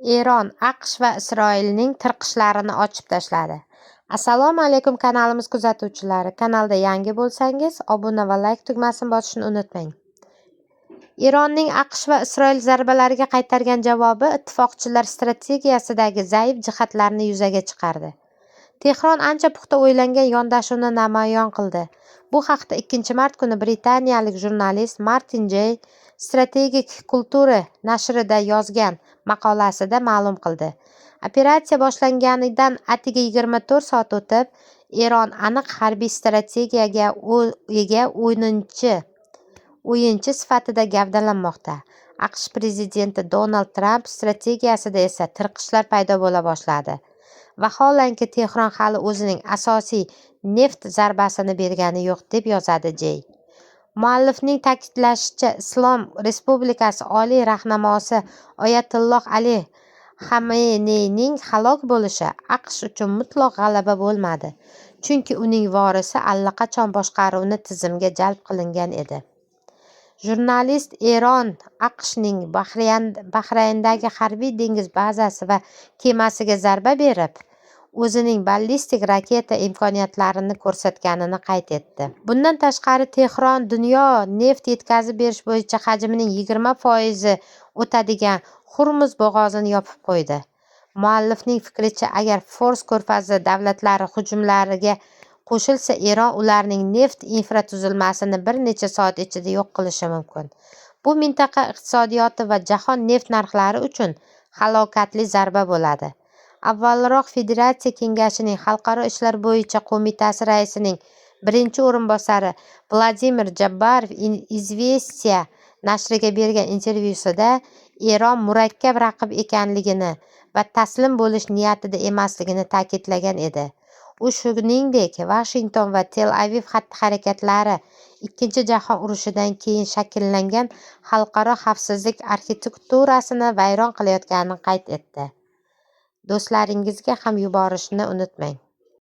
Eron, AQSh va Isroilning tirqishlarini ochib tashladi. Assalomu alaykum kanalimiz kuzatuvchilari. Kanalda yangi bo'lsangiz, obuna va like tugmasini bosishni unutmang. Eronning AQSh va Isroil zarbalariga qaytargan javobi ittifoqchilar strategiyasidagi zaif jihatlarni yuzaga chiqardi. Tehron ancha puxta o'ylangan yondashuvni namoyon qildi. Bu haqda 2-mart kuni britaniyalik jurnalist Martin J. Strategic Culture nashrida yozgan maqolasida ma'lum qildi. Operatsiya boshlanganidan atigi 24 soat o'tib, Eron aniq harbiy strategiyaga ega o'yinchi sifatida gavdalanmoqda. AQSh prezidenti Donald Tramp strategiyasida esa tirqishlar paydo bo'la boshladi. Vaholanki Tehron hali o'zining asosiy neft zarbasini bergani yo'q, deb yozadi J. Muallifning ta'kidlashicha, Islom Respublikasi oliy rahnamosi Oyatulloh Ali Xameneyning halok bo'lishi AQSh uchun mutlaq g'alaba bo'lmadi, chunki uning vorisi allaqachon boshqaruvni tizimga jalb qilingan edi. Jurnalist Eron AQShning Bahrayndagi harbiy dengiz bazasi va kemasiga zarba berib, o'zining ballistik raketa imkoniyatlarini ko'rsatganini qayd etdi. Bundan tashqari, Tehron dunyo neft yetkazib berish bo'yicha hajmining 20% o'tadigan Xurmuz bo'g'ozini yopib qo'ydi. Muallifning fikricha, agar Fors ko'rfazi davlatlari hujumlariga qo'shilsa, Eron ularning neft infratuzilmasini bir necha soat ichida yo'q qilishi mumkin. Bu mintaqa iqtisodiyoti va jahon neft narxlari uchun halokatli zarba bo'ladi. Avvalroq Federatsiya Kengashining Xalqaro ishlar bo'yicha qo'mitasi raisining birinchi o'rinbosari Vladimir Jabbarov Izvestiya nashriga bergan intervyusida Eron murakkab raqib ekanligini va taslim bo'lish niyatida emasligini ta'kidlagan edi. U shuningdek, Vashington va Tel-Aviv xatti-harakatlari Ikkinchi jahon urushidan keyin shakllangan xalqaro xavfsizlik arxitekturasini vayron qilayotganini qayd etdi. Do'stlaringizga ham yuborishni unutmang.